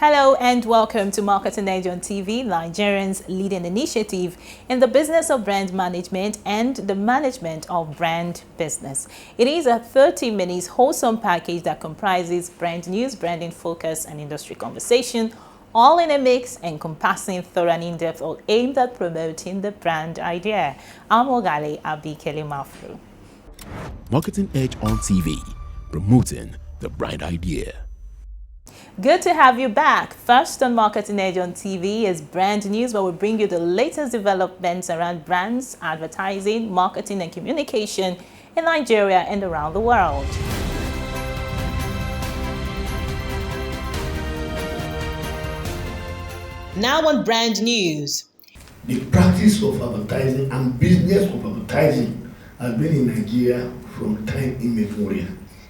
Hello and welcome to Marketing Edge on TV, Nigerians' leading initiative in the business of brand management and the management of brand business. It is a 30 minutes wholesome package that comprises brand news, branding focus, and industry conversation, all in a mix encompassing thorough and in-depth, all aimed at promoting the brand idea. I'm Ogale Abikele Mafru. Marketing Edge on TV, promoting the brand idea. Good to have you back. First on Marketing Edge on TV is brand news, where we bring you the latest developments around brands, advertising, marketing, and communication in Nigeria and around the world. Now on brand news. The practice of advertising and business of advertising has been in Nigeria from time immemorial.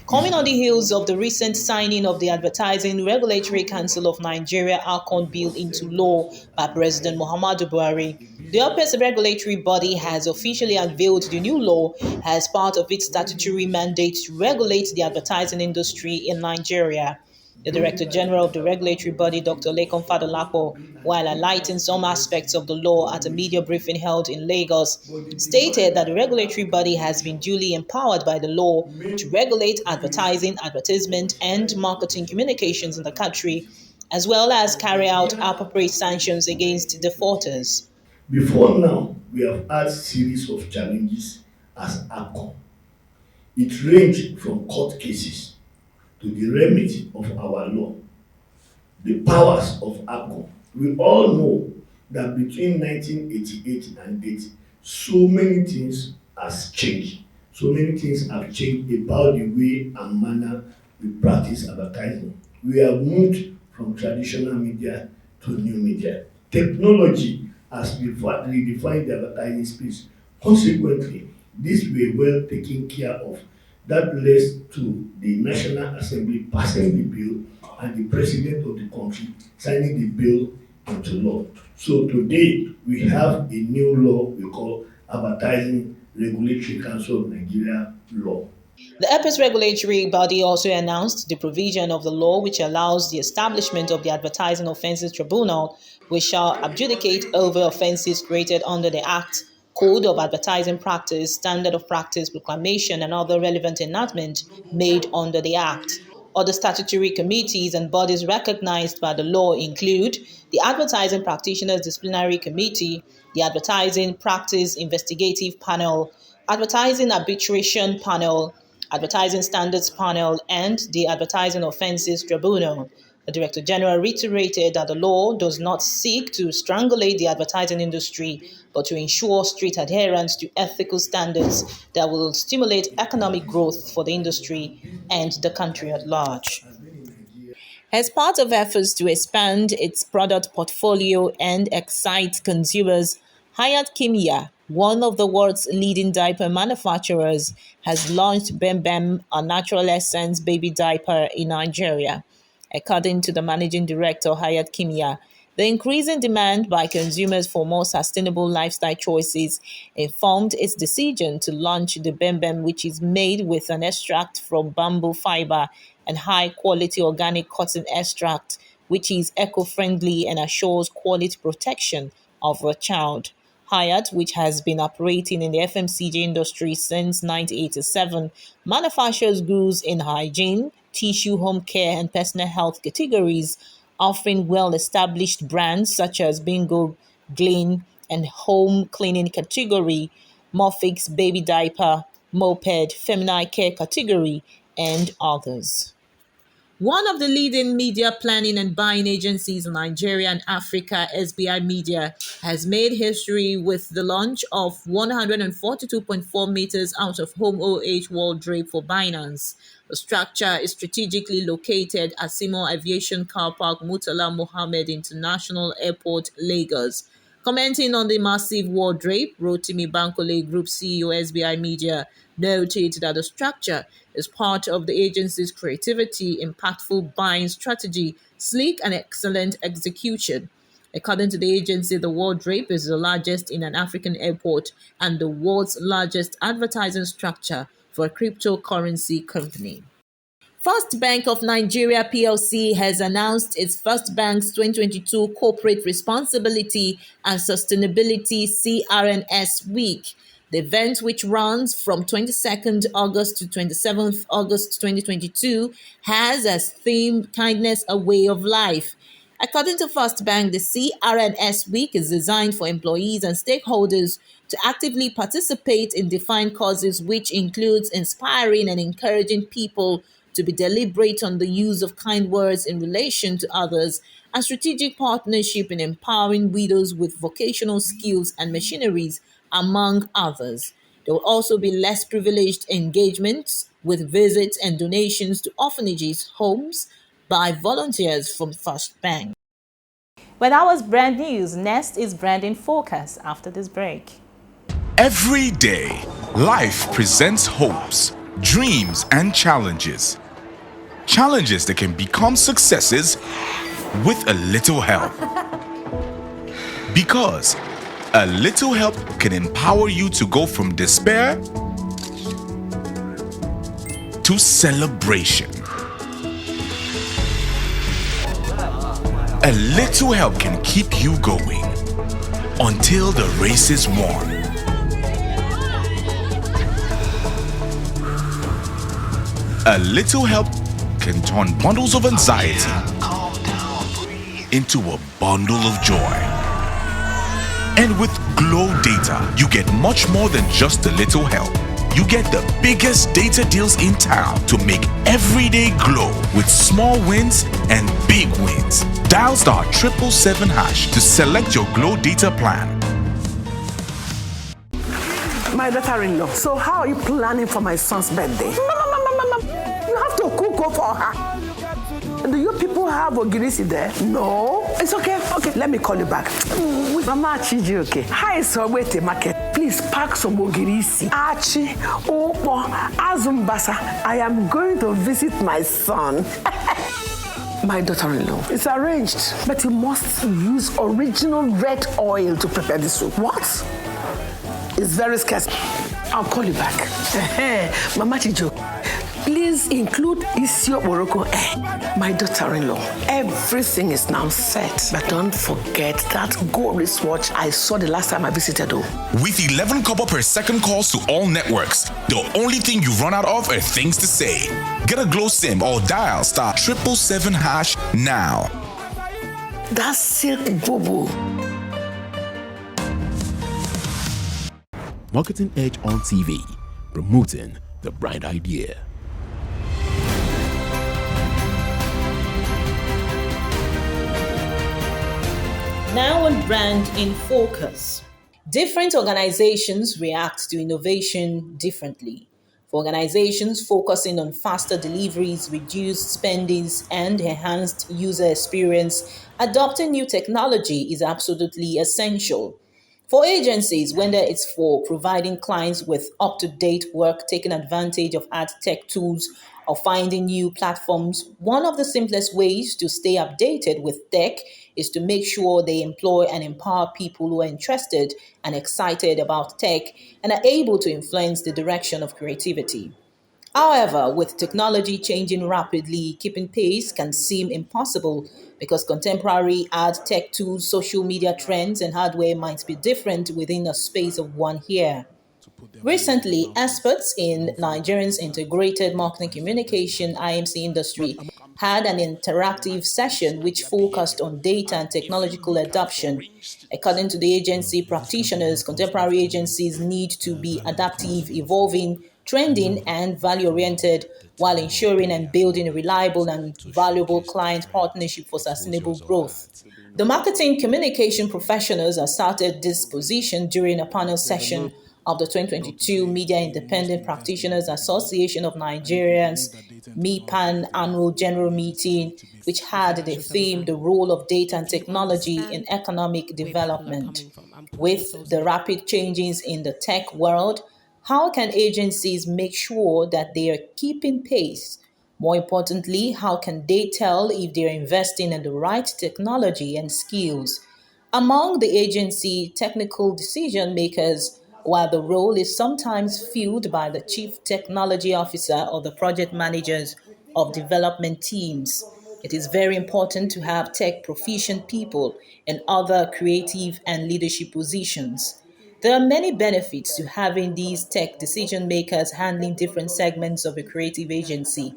Coming on the heels of the recent signing of the Advertising Regulatory Council of Nigeria ACON bill into law by President Muhammadu Buhari, the upper regulatory body has officially unveiled the new law as part of its statutory mandate to regulate the advertising industry in Nigeria. The Director General of the regulatory body, Dr. Lekan Fadolapo, while highlighting some aspects of the law at a media briefing held in Lagos, stated that the regulatory body has been duly empowered by the law to regulate advertising, advertisement, and marketing communications in the country, as well as carry out appropriate sanctions against defaulters. Before now, we have had series of challenges as ACON. It ranged from court cases to the remedy of our law, the powers of ACON. We all know that between 1988 and 80, so many things has changed. So many things have changed about the way and manner we practice advertising. We have moved from traditional media to new media. Technology has redefined the advertising space. Consequently, this were well taken care of. That led to the National Assembly passing the bill and the President of the country signing the bill into law. So today we have a new law we call Advertising Regulatory Council of Nigeria law. The Apex regulatory body also announced the provision of the law which allows the establishment of the Advertising Offences Tribunal, which shall adjudicate over offences created under the Act, Code of Advertising Practice, Standard of Practice, Proclamation, and other relevant enactments made under the Act. Other statutory committees and bodies recognized by the law include the Advertising Practitioners Disciplinary Committee, the Advertising Practice Investigative Panel, Advertising Arbitration Panel, Advertising Standards Panel, and the Advertising Offences Tribunal. The Director General reiterated that the law does not seek to strangulate the advertising industry, but to ensure strict adherence to ethical standards that will stimulate economic growth for the industry and the country at large. As part of efforts to expand its product portfolio and excite consumers, Hayat Kimia, one of the world's leading diaper manufacturers, has launched Bem Bem, a natural essence baby diaper in Nigeria. According to the managing director, Hayat Kimia, the increasing demand by consumers for more sustainable lifestyle choices informed its decision to launch the Bem Bem, which is made with an extract from bamboo fiber and high-quality organic cotton extract, which is eco-friendly and assures quality protection of a child. Hayat, which has been operating in the FMCG industry since 1987, manufactures goods in hygiene, tissue, home care, and personal health categories, offering well-established brands such as Bingo, Glean, and home cleaning category, Morphix baby diaper, Moped, feminine care category, and others. One of the leading media planning and buying agencies in Nigeria and Africa, SBI Media, has made history with the launch of 142.4 meters out of home OH wardrobe for Binance. The structure is strategically located at Simo Aviation Car Park, Murtala Mohammed International Airport, Lagos. Commenting on the massive wardrobe, Rotimi Bankole Group CEO SBI Media noted that the structure is part of the agency's creativity, impactful buying strategy, sleek and excellent execution. According to the agency, the wardrobe is the largest in an African airport and the world's largest advertising structure for a cryptocurrency company. First Bank of Nigeria PLC has announced its First Bank's 2022 Corporate Responsibility and Sustainability CRNS Week. The event, which runs from 22nd August to 27th August 2022, has as theme Kindness a Way of Life. According to First Bank, the CRNS Week is designed for employees and stakeholders to actively participate in defined causes, which includes inspiring and encouraging people to be deliberate on the use of kind words in relation to others, and strategic partnership in empowering widows with vocational skills and machineries, among others. There will also be less privileged engagements with visits and donations to orphanages, homes, by volunteers from First Bank. Well, that was brand news. Next is Branding Focus after this break. Every day, life presents hopes, dreams, and challenges. Challenges that can become successes with a little help. Because a little help can empower you to go from despair to celebration. A little help can keep you going until the race is won. A little help can turn bundles of anxiety into a bundle of joy. And with Glow Data, you get much more than just a little help. You get the biggest data deals in town to make every day glow with small wins and big wins. Dial *777# to select your Glow Data plan. My daughter-in-law, so how are you planning for my son's birthday? Mama, you have to cook for her. Do you people have ogirisi there? No? It's okay. Okay, let me call you back. Mama Chiji, okay. Hi, so wait a market. Please pack some ogirisi. Achi, Opo, Azumbasa. I am going to visit my son. My daughter-in-law, it's arranged. But you must use original red oil to prepare the soup. What? It's very scarce. I'll call you back. Mama Chijo, please include Isio Morocco. My daughter-in-law, everything is now set. But don't forget that gold wristwatch I saw the last time I visited. With 11 kobo per second calls to all networks, the only thing you run out of are things to say. Get a Glow SIM or dial *777# now. That's silk boo-boo. Marketing Edge on TV, promoting the bright idea. Now on Brand in Focus. Different organizations react to innovation differently. For organizations focusing on faster deliveries, reduced spendings, and enhanced user experience, adopting new technology is absolutely essential. For agencies, whether it's for providing clients with up-to-date work, taking advantage of ad tech tools, or finding new platforms, one of the simplest ways to stay updated with tech is to make sure they employ and empower people who are interested and excited about tech and are able to influence the direction of creativity. However, with technology changing rapidly, keeping pace can seem impossible because contemporary ad tech tools, social media trends, and hardware might be different within a space of 1 year. Recently, experts in Nigerian's integrated marketing communication (IMC) industry had an interactive session which focused on data and technological adoption. According to the agency practitioners, contemporary agencies need to be adaptive, evolving, trending, and value-oriented while ensuring and building a reliable and valuable client partnership for sustainable growth. The marketing communication professionals asserted this position during a panel session of the 2022 Media Independent Practitioners Association of Nigerians (MIPAN) annual general meeting, which had the theme "The Role of Data and Technology in Economic Development." With the rapid changes in the tech world, how can agencies make sure that they are keeping pace? More importantly, how can they tell if they are investing in the right technology and skills? Among the agency technical decision makers, while the role is sometimes filled by the chief technology officer or the project managers, of development teams. It is very important to have tech proficient people in other creative and leadership positions. There are many benefits to having these tech decision makers handling different segments of a creative agency.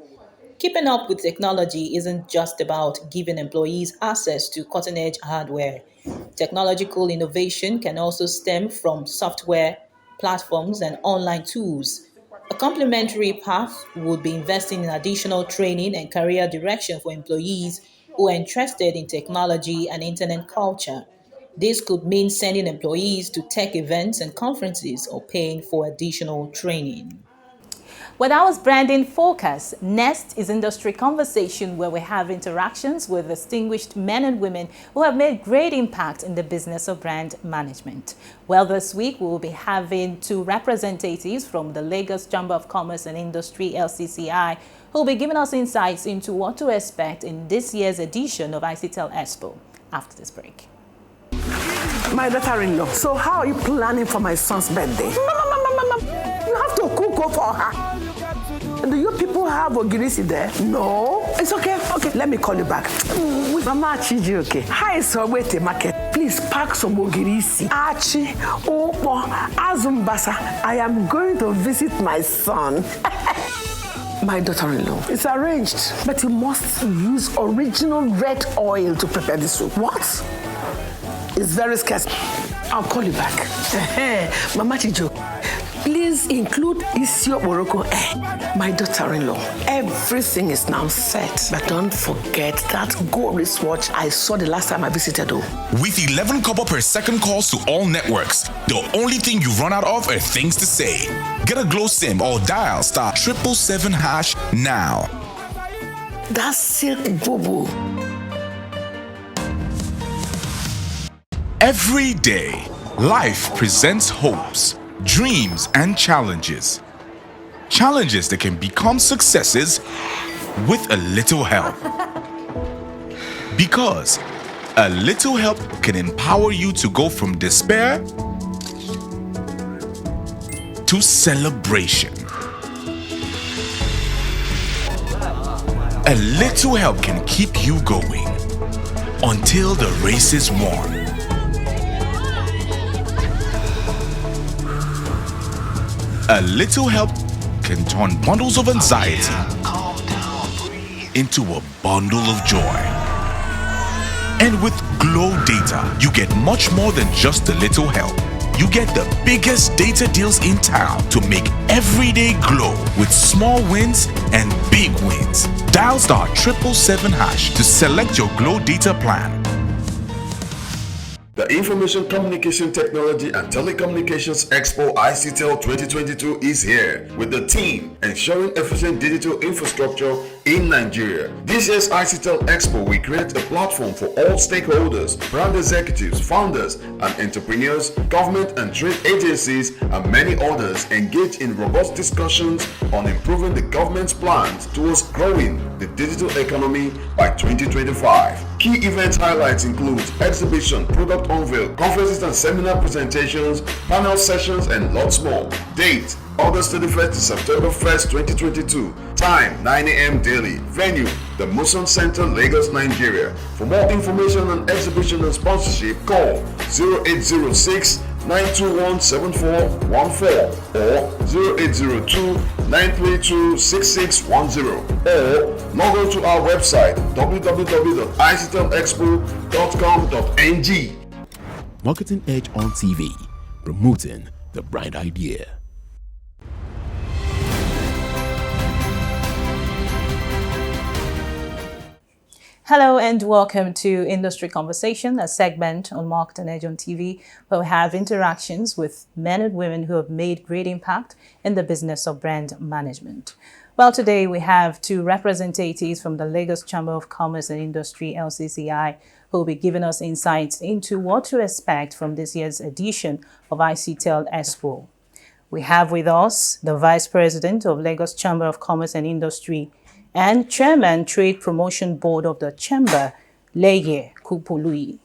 Keeping up with technology isn't just about giving employees access to cutting edge hardware. Technological innovation can also stem from software, platforms, and online tools. A complementary path would be investing in additional training and career direction for employees who are interested in technology and internet culture. This could mean sending employees to tech events and conferences or paying for additional training. Well, that was Branding Focus. Next is Industry Conversation, where we have interactions with distinguished men and women who have made great impact in the business of brand management. Well, this week we will be having two representatives from the Lagos Chamber of Commerce and Industry, LCCI, who will be giving us insights into what to expect in this year's edition of ICTEL Expo. After this break. My daughter-in-law, so how are you planning for my son's birthday? You have to cook for her. Do you people have ogirisi there? No. It's okay. Okay, let me call you back. Mama Achiji, okay. Hi, Sowete Market. Please pack some ogirisi. Achi, Opo, Azumbasa. I am going to visit my son. My daughter-in-law, it's arranged, but you must use original red oil to prepare this soup. What? It's very scarce. I'll call you back. Mama Chijo, please include Isio Morocco. My daughter-in-law, everything is now set. But don't forget that gold wristwatch I saw the last time I visited. With 11 kobo per second calls to all networks, the only thing you run out of are things to say. Get a Glow SIM or dial *777# now. That's silk boo-boo. Every day, life presents hopes, dreams, and challenges. Challenges that can become successes with a little help. Because a little help can empower you to go from despair to celebration. A little help can keep you going until the race is won. A little help can turn bundles of anxiety into a bundle of joy. And with Glow Data, you get much more than just a little help. You get the biggest data deals in town to make every day glow with small wins and big wins. Dial *777# to select your Glow Data plan. The Information Communication Technology and Telecommunications Expo ICTEL 2022 is here with the team ensuring efficient digital infrastructure in Nigeria. This year's ICTEL Expo will create a platform for all stakeholders, brand executives, founders and entrepreneurs, government and trade agencies and many others engage in robust discussions on improving the government's plans towards growing the digital economy by 2025. Key event highlights include exhibition, product unveil, conferences and seminar presentations, panel sessions, and lots more. Date: August 31st to September 1st, 2022. Time: 9 a.m. daily. Venue: the Muson Center, Lagos, Nigeria. For more information on exhibition and sponsorship, call 0806 921-7414 or 0802-932-6610 or log on to our website www.ictelexpo.com.ng. Marketing Edge on TV, promoting the bright idea. Hello and welcome to Industry Conversation, a segment on Marketing Edge on TV, where we have interactions with men and women who have made great impact in the business of brand management. Well, today we have two representatives from the Lagos Chamber of Commerce and Industry, LCCI, who will be giving us insights into what to expect from this year's edition of ICTEL Expo. We have with us the Vice President of Lagos Chamber of Commerce and Industry and Chairman Trade Promotion Board of the Chamber, Leye Kupului,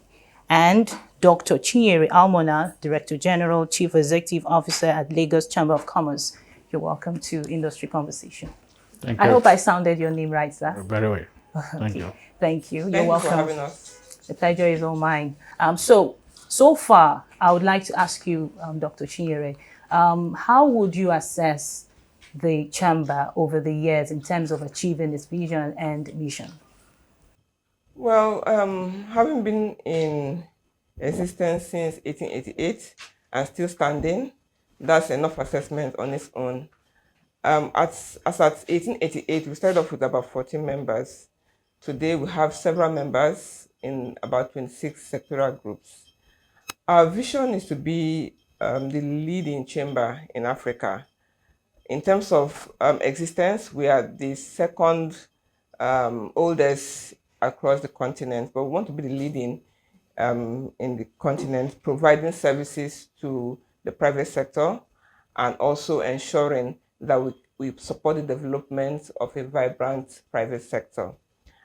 and Dr. Chinyere Almona, Director General, Chief Executive Officer at Lagos Chamber of Commerce. You're welcome to Industry Conversation. Thank I you. hope I sounded your name right, sir. Very well. Thank Okay. you. Thank you. You're Thank you welcome. for having us. The pleasure is all mine. So far, I would like to ask you, Dr. Chinyere, how would you assess the chamber over the years in terms of achieving its vision and mission? Well, having been in existence since 1888 and still standing, that's enough assessment on its own. As at 1888, we started off with about 14 members. Today, we have several members in about 26 sectoral groups. Our vision is to be the leading chamber in Africa. In terms of existence, we are the second oldest across the continent, but we want to be the leading in the continent, providing services to the private sector and also ensuring that we support the development of a vibrant private sector.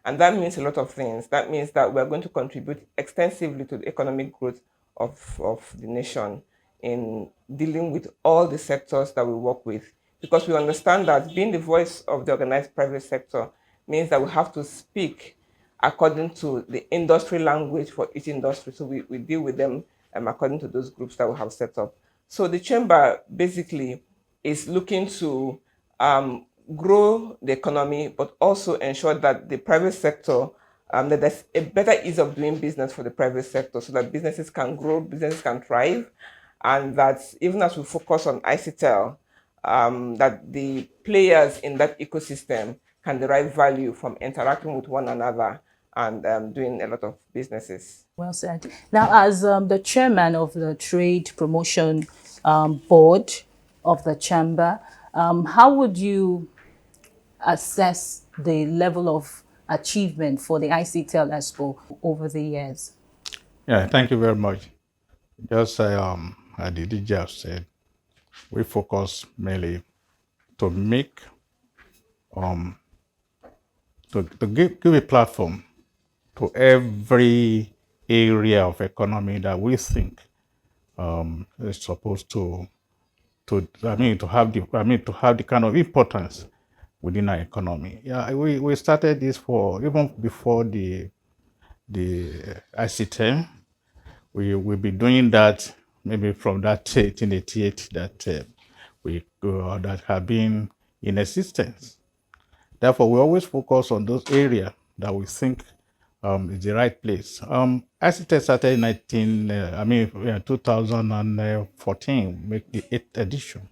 And that means a lot of things. That means that we're going to contribute extensively to the economic growth of the nation in dealing with all the sectors that we work with. Because we understand that being the voice of the organized private sector means that we have to speak according to the industry language for each industry. So we deal with them according to those groups that we have set up. So the chamber basically is looking to grow the economy, but also ensure that the private sector, that there's a better ease of doing business for the private sector so that businesses can grow, businesses can thrive, and that even as we focus on ICTEL, that the players in that ecosystem can derive value from interacting with one another and doing a lot of businesses. Well said. Now, as the chairman of the Trade Promotion Board of the Chamber, how would you assess the level of achievement for the ICTEL Expo over the years? Yeah, thank you very much. Just as the DJ have said, we focus mainly to make to give a platform to every area of economy that we think is supposed to have the kind of importance within our economy. Yeah, we started this even before the ICTEL. We'll be doing that maybe from that 1888 that have been in existence. Therefore, we always focus on those areas that we think is the right place. ICTEL started in 2014, make the 8th edition.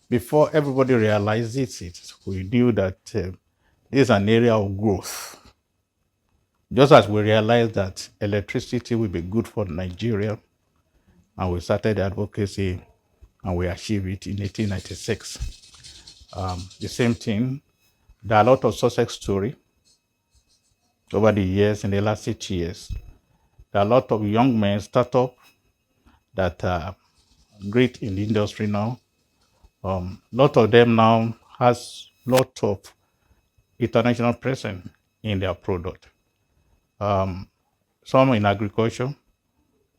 Before everybody realized it, we knew that this is an area of growth. Just as we realized that electricity will be good for Nigeria, and we started advocacy, and we achieved it in 1896. The same thing, there are a lot of success stories over the years, in the last 6 years. There are a lot of young men start up that are great in the industry now. A lot of them now has lot of international presence in their product. Some in agriculture,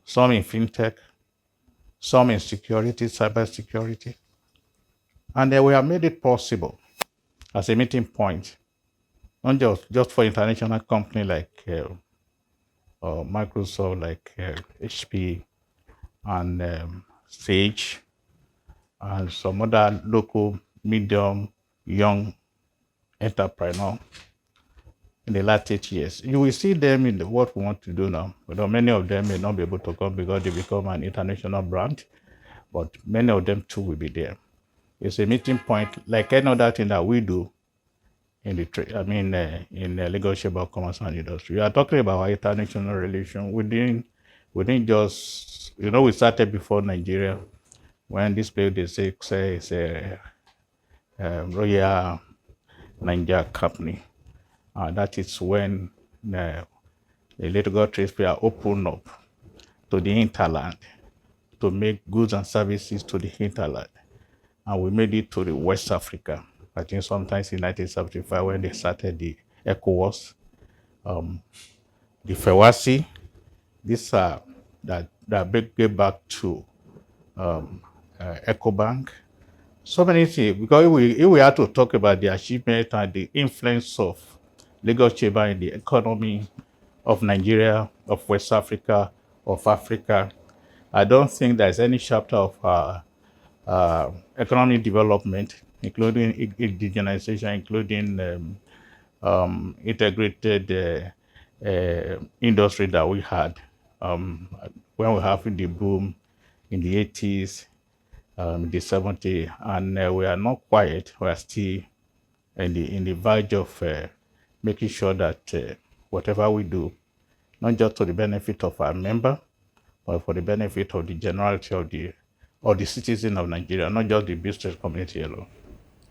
some in fintech, some in security, cyber security. And then we have made it possible as a meeting point, not just for international companies like Microsoft, like HP, and Sage, and some other local, medium, young entrepreneur in the last 8 years. You will see them in what we want to do now. But many of them may not be able to come because they become an international brand, but many of them too will be there. It's a meeting point like any other thing that we do in the trade. In the Lagos Chamber of Commerce and Industry. We are talking about our international relation. We didn't just, we started before Nigeria when this place they say it's a Royal Nigeria company. That is when the Lagos Trade Fair opened up to the hinterland to make goods and services to the hinterland. And we made it to the West Africa. I think sometimes in 1975 when they started the ECOWAS, the FEWASI, these are that get back to EcoBank, So many things, because if we have to talk about the achievement and the influence of Lagos Chamber in the economy of Nigeria, of West Africa, of Africa, I don't think there's any chapter of economic development, including indigenization, including integrated industry that we had when we have the boom in the 80s, the 70s, and we are not quiet. We are still in the verge of making sure that whatever we do, not just to the benefit of our member, but for the benefit of the generality of the citizen of Nigeria, not just the business community alone.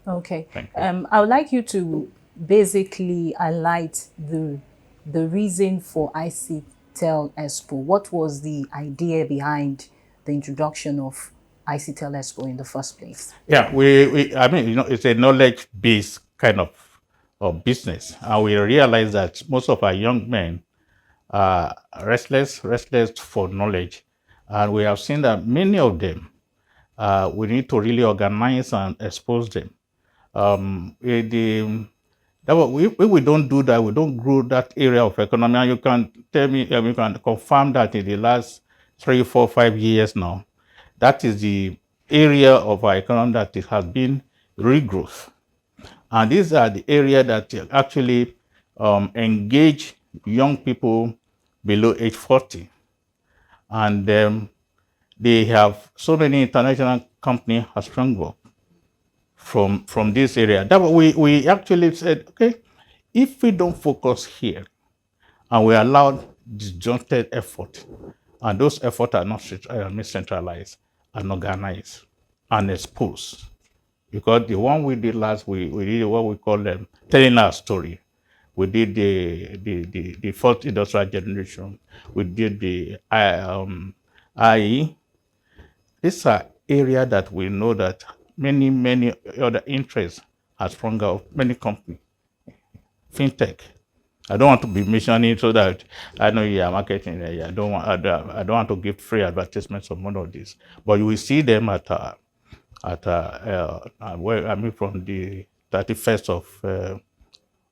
Okay. Thank you. I would like you to basically highlight the reason for ICTEL Expo. What was the idea behind the introduction of ICTEL Expo in the first place? Yeah, I mean, it's a knowledge-based kind of business. And we realize that most of our young men are restless for knowledge. And we have seen that many of them, we need to really organize and expose them. If we don't do that, we don't grow that area of economy. And you can tell me, you can confirm that in the last 3, 4, 5 years now, that is the area of our economy that it has been regrowth. And these are the areas that actually engage young people below age 40. And they have so many international companies have sprung up from this area. That we actually said, okay, if we don't focus here and we allow disjointed effort, and those efforts are not centralized and organized and exposed, because the one we did last, we did what we call telling our story. We did the fourth industrial generation. We did the IE. These are areas that we know that many other interests have sprung up, many companies. Fintech. I don't want to be mentioning so that I know you are marketing. I don't want to give free advertisements on one of these. But you will see them from the 31st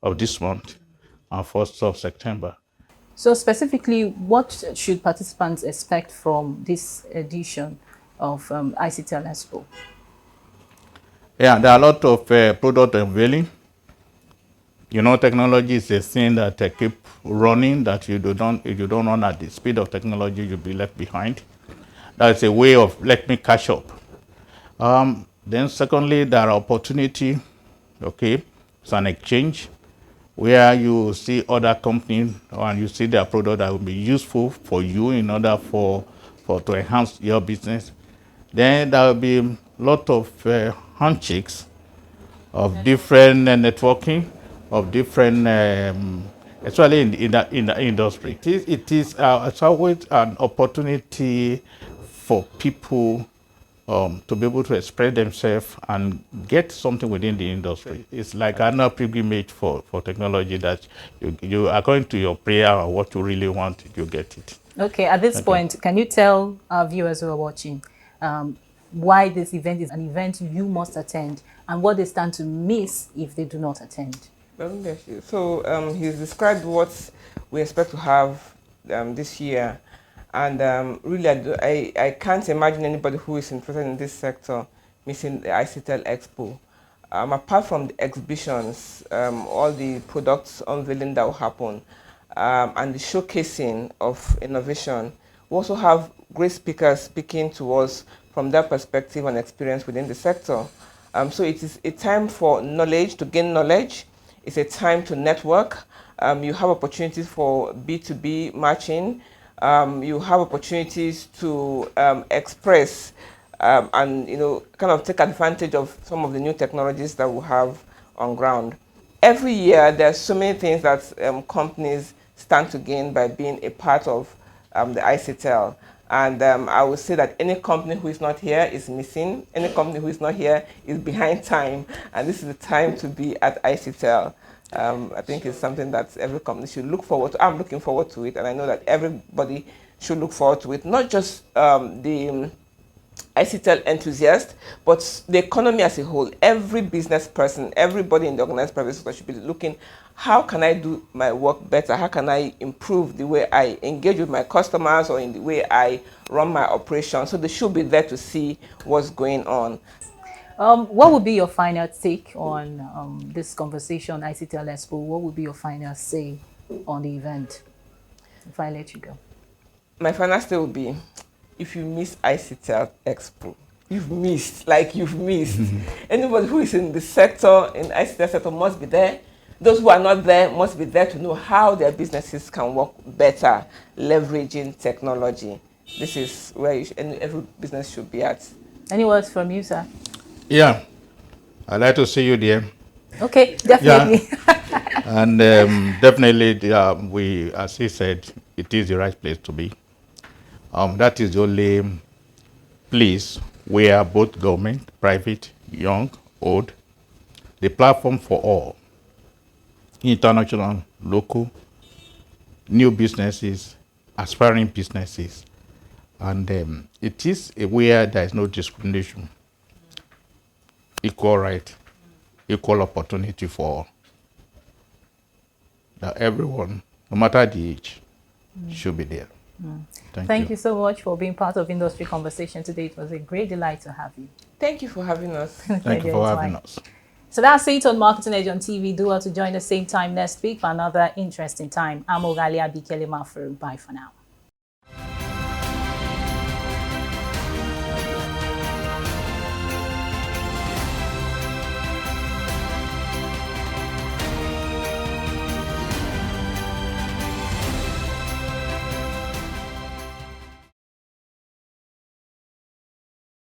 of this month and 1st of September. So specifically, what should participants expect from this edition of ICTEL Expo? Yeah, there are a lot of product unveiling. You know, technology is a thing that keep running, that if you don't run at the speed of technology, you'll be left behind. That's a way of let me catch up. Then secondly, there are opportunity, okay? It's an exchange where you see other companies and you see their product that will be useful for you in order to enhance your business. Then there will be a lot of handshakes of different networking, of different, especially in the industry. It's always an opportunity for people to be able to express themselves and get something within the industry. It's like another pilgrimage for technology that you according to your prayer or what you really want, you get it. Okay, at this point, can you tell our viewers who are watching why this event is an event you must attend and what they stand to miss if they do not attend? So he's described what we expect to have this year. And really, I can't imagine anybody who is interested in this sector missing the ICTEL Expo. Apart from the exhibitions, all the products unveiling that will happen, and the showcasing of innovation, we also have great speakers speaking to us from their perspective and experience within the sector. So it is a time for knowledge, to gain knowledge. It's a time to network. You have opportunities for B2B matching. You have opportunities to express and kind of take advantage of some of the new technologies that we have on ground. Every year, there are so many things that companies stand to gain by being a part of the ICTEL. And I would say that any company who is not here is missing. Any company who is not here is behind time. And this is the time to be at ICTEL. I think it's something that every company should look forward to. I'm looking forward to it, and I know that everybody should look forward to it. Not just the ICTEL enthusiasts, but the economy as a whole, every business person, everybody in the organized private sector should be looking, how can I do my work better? How can I improve the way I engage with my customers or in the way I run my operation? So they should be there to see what's going on. What would be your final take on this conversation, ICTEL Expo? What would be your final say on the event, if I let you go? My final say would be, if you miss ICTEL Expo, you've missed, like you've missed. Anybody who is in the sector, in the ICTEL sector, must be there. Those who are not there must be there to know how their businesses can work better, leveraging technology. This is where every business should be at. Any words from you, sir? Yeah, I'd like to see you there. Okay, definitely. Yeah. And definitely, we, as he said, it is the right place to be. That is the only place where both government, private, young, old, the platform for all, international, local, new businesses, aspiring businesses, and it is where there is no discrimination, equal right, equal opportunity for all. That everyone, no matter the age, should be there. Thank you so much for being part of Industry Conversation today. It was a great delight to have you. Thank you for having us. Thank you for having us. So that's it on Marketing Edge on TV. Do well to join the same time next week for another interesting time. I'm Ogalia Bikele Mafuru. Bye for now.